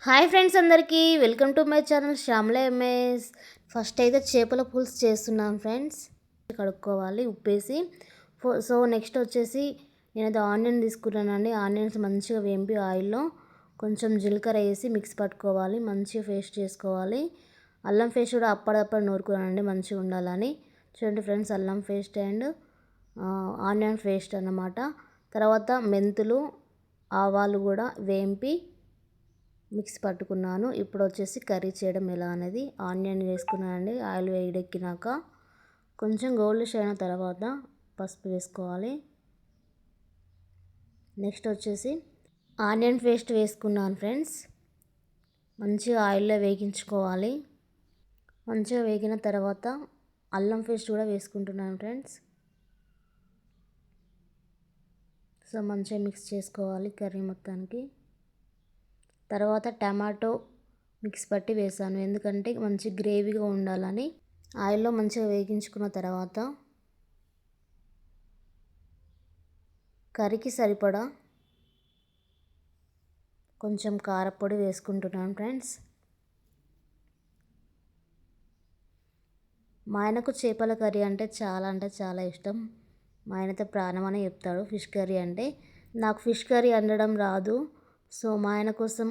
Hi friends అందరికీ welcome to my channel Shyamala MS. First అయితే చేపల పులుసు చేస్తున్నాను ఫ్రెండ్స్. కడుక్కోవాలి ఉప్పేసి. సో నెక్స్ట్ వచ్చేసి నేనైతే ఆనియన్ తీసుకున్నానండి. ఆనియన్స్ మంచిగా వేంపి ఆయిల్లో కొంచెం జీలకర్ర వేసి మిక్స్ పట్టుకోవాలి, మంచిగా పేస్ట్ చేసుకోవాలి. అల్లం పేస్ట్ కూడా అప్పటిదప్పుడు నూరుకున్నానండి మంచిగా ఉండాలని. చూడండి ఫ్రెండ్స్, అల్లం పేస్ట్ అండ్ ఆనియన్ పేస్ట్ అన్నమాట. తర్వాత మెంతులు ఆవాలు కూడా వేంపి మిక్స్ పట్టుకున్నాను. ఇప్పుడు వచ్చేసి కర్రీ చేయడం ఎలా అనేది ఆనియన్ వేసుకున్నానండి. ఆయిల్ వేడెక్కినాక కొంచెం గోల్డిష్ అయిన తర్వాత పసుపు వేసుకోవాలి. నెక్స్ట్ వచ్చేసి ఆనియన్ పేస్ట్ వేసుకున్నాను ఫ్రెండ్స్. మంచిగా ఆయిల్లో వేగించుకోవాలి. మంచిగా వేగిన తర్వాత అల్లం పేస్ట్ కూడా వేసుకుంటున్నాను ఫ్రెండ్స్. సో మంచిగా మిక్స్ చేసుకోవాలి కర్రీ మొత్తానికి. తర్వాత టమాటో మిక్స్ పట్టి వేసాను, ఎందుకంటే మంచి గ్రేవీగా ఉండాలని. ఆయిల్లో మంచిగా వేగించుకున్న తర్వాత కర్రీకి సరిపడా కొంచెం కారపొడి వేసుకుంటున్నాను ఫ్రెండ్స్. మా ఆయనకు చేపల కర్రీ అంటే చాలా ఇష్టం. మా ఆయనతో ప్రాణం అని చెప్తాడు ఫిష్ కర్రీ అంటే. నాకు ఫిష్ కర్రీ వండడం రాదు. సో మా ఆయన కోసం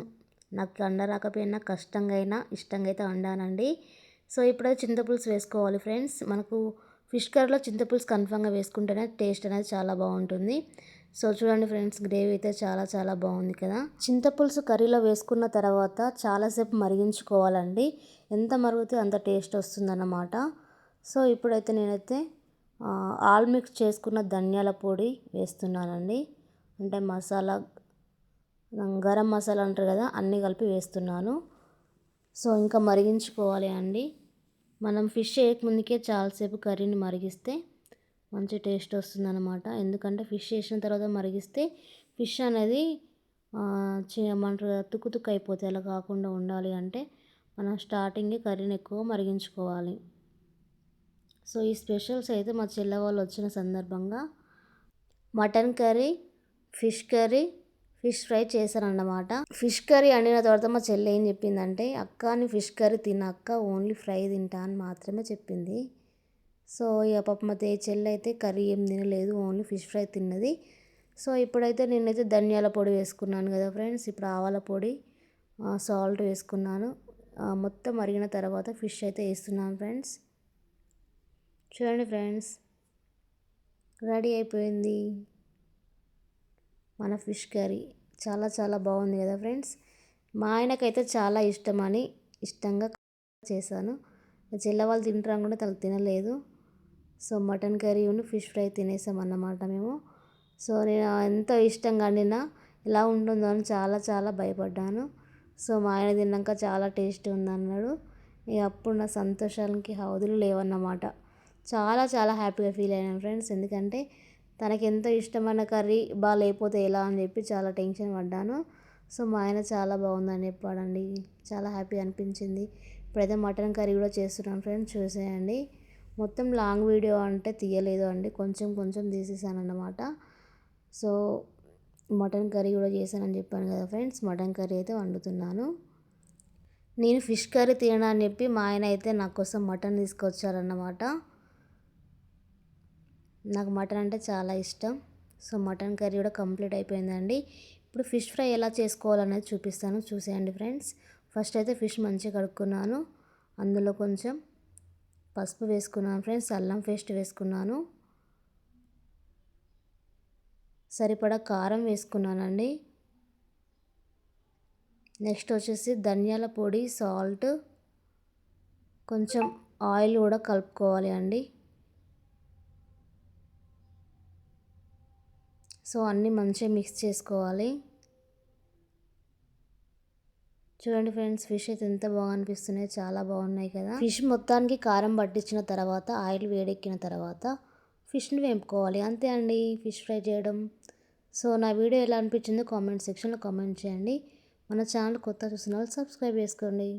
నాకు వండ రాకపోయినా కష్టంగా అయినా ఇష్టంగా అయితే వండానండి. సో ఇప్పుడైతే చింతపులుసు వేసుకోవాలి ఫ్రెండ్స్. మనకు ఫిష్ కర్రీలో చింతపులుసు కన్ఫామ్గా వేసుకుంటేనే టేస్ట్ అనేది చాలా బాగుంటుంది. సో చూడండి ఫ్రెండ్స్, గ్రేవీ అయితే చాలా బాగుంది కదా. చింతపులుసు కర్రీలో వేసుకున్న తర్వాత చాలాసేపు మరిగించుకోవాలండి. ఎంత మరిగితే అంత టేస్ట్ వస్తుందన్నమాట. సో ఇప్పుడైతే నేనైతే ఆల్ మిక్స్ చేసుకున్న ధనియాల పొడి వేస్తున్నానండి. అంటే మసాలా, గరం మసాలా అంటారు కదా, అన్నీ కలిపి వేస్తున్నాను. సో ఇంకా మరిగించుకోవాలి అండి. మనం ఫిష్ వేయకముందుకే చాలాసేపు కర్రీని మరిగిస్తే మంచి టేస్ట్ వస్తుందన్నమాట. ఎందుకంటే ఫిష్ వేసిన తర్వాత మరిగిస్తే ఫిష్ అనేది ఏమంటారు తుక్కు అయిపోతే అలా కాకుండా ఉండాలి అంటే మనం స్టార్టింగే కర్రీని ఎక్కువ మరిగించుకోవాలి. సో ఈ స్పెషల్స్ అయితే మా చెల్లె వాళ్ళు వచ్చిన సందర్భంగా mutton curry, fish curry, fish fry చేశారన్నమాట. ఫిష్ కర్రీ వండిన తర్వాత మా చెల్లి ఏం చెప్పిందంటే, అక్క నీ ఫిష్ కర్రీ తినక్క, ఓన్లీ ఫ్రై తింటా అని మాత్రమే చెప్పింది. సో ఇక పాప మా చెల్లి అయితే కర్రీ ఏం తినలేదు, ఓన్లీ ఫిష్ ఫ్రై తిన్నది. సో ఇప్పుడైతే నేనైతే ధనియాల పొడి వేసుకున్నాను కదా ఫ్రెండ్స్. ఇప్పుడు ఆవాల పొడి, సాల్ట్ వేసుకున్నాను. మొత్తం మరిగిన తర్వాత ఫిష్ అయితే వేస్తున్నాను ఫ్రెండ్స్. చూడండి ఫ్రెండ్స్, రెడీ అయిపోయింది మన ఫిష్ కర్రీ. చాలా బాగుంది కదా ఫ్రెండ్స్. మా ఆయనకైతే చాలా ఇష్టమని ఇష్టంగా చేశాను. చెల్లె వాళ్ళు తింటారు కూడా తనకు తినలేదు. So mutton curry fish fry తినేసాం అన్నమాట మేము. సో నేను ఎంతో ఇష్టంగా వండినా ఎలా ఉంటుందో అని చాలా భయపడ్డాను. సో మా ఆయన తిన్నాక చాలా టేస్ట్ ఉందన్నాడు. ఇక అప్పుడు నా సంతోషానికి హద్దులు లేవన్నమాట. చాలా హ్యాపీగా ఫీల్ అయ్యాను ఫ్రెండ్స్. ఎందుకంటే తనకి ఎంతో ఇష్టమైన కర్రీ లేకపోతే ఎలా అని చెప్పి చాలా టెన్షన్ పడ్డాను. సో మా ఆయన చాలా బాగుందని చెప్పాడండి. చాలా హ్యాపీ అనిపించింది. ఇప్పుడైతే మటన్ కర్రీ కూడా చేస్తున్నాను ఫ్రెండ్స్, చూసేయండి. మొత్తం లాంగ్ వీడియో అంటే తీయలేదు అండి, కొంచెం తీసేసాను అన్నమాట. సో మటన్ కర్రీ కూడా చేశానని చెప్పాను కదా ఫ్రెండ్స్. మటన్ కర్రీ అయితే వండుతున్నాను. నేను ఫిష్ కర్రీ తినని చెప్పి మా ఆయన అయితే నా కోసం మటన్ తీసుకొచ్చారన్నమాట. నాకు మటన్ అంటే చాలా ఇష్టం. సో మటన్ కర్రీ కూడా కంప్లీట్ అయిపోయిందండి. ఇప్పుడు ఫిష్ ఫ్రై ఎలా చేసుకోవాలనేది చూపిస్తాను, చూసేయండి ఫ్రెండ్స్. ఫస్ట్ అయితే ఫిష్ మంచిగా కడుక్కున్నాను. అందులో కొంచెం పసుపు వేసుకున్నాను ఫ్రెండ్స్, అల్లం పేస్ట్ వేసుకున్నాను, సరిపడా కారం వేసుకున్నానండి. నెక్స్ట్ వచ్చేసి ధనియాల పొడి, సాల్ట్, కొంచెం ఆయిల్ కూడా కలుపుకోవాలి అండి. సో అన్నీ మంచిగా మిక్స్ చేసుకోవాలి. చూడండి ఫ్రెండ్స్, ఫిష్ అయితే ఎంత బాగా అనిపిస్తున్నాయి, చాలా బాగున్నాయి కదా. ఫిష్ మొత్తానికి కారం పట్టించిన తర్వాత ఆయిల్ వేడెక్కిన తర్వాత ఫిష్ని వేపుకోవాలి, అంతే అండి ఫిష్ ఫ్రై చేయడం. సో నా వీడియో ఎలా అనిపించిందో కామెంట్ సెక్షన్లో కామెంట్ చేయండి. మన ఛానల్ కొత్త చూసిన వాళ్ళు సబ్స్క్రైబ్ చేసుకోండి.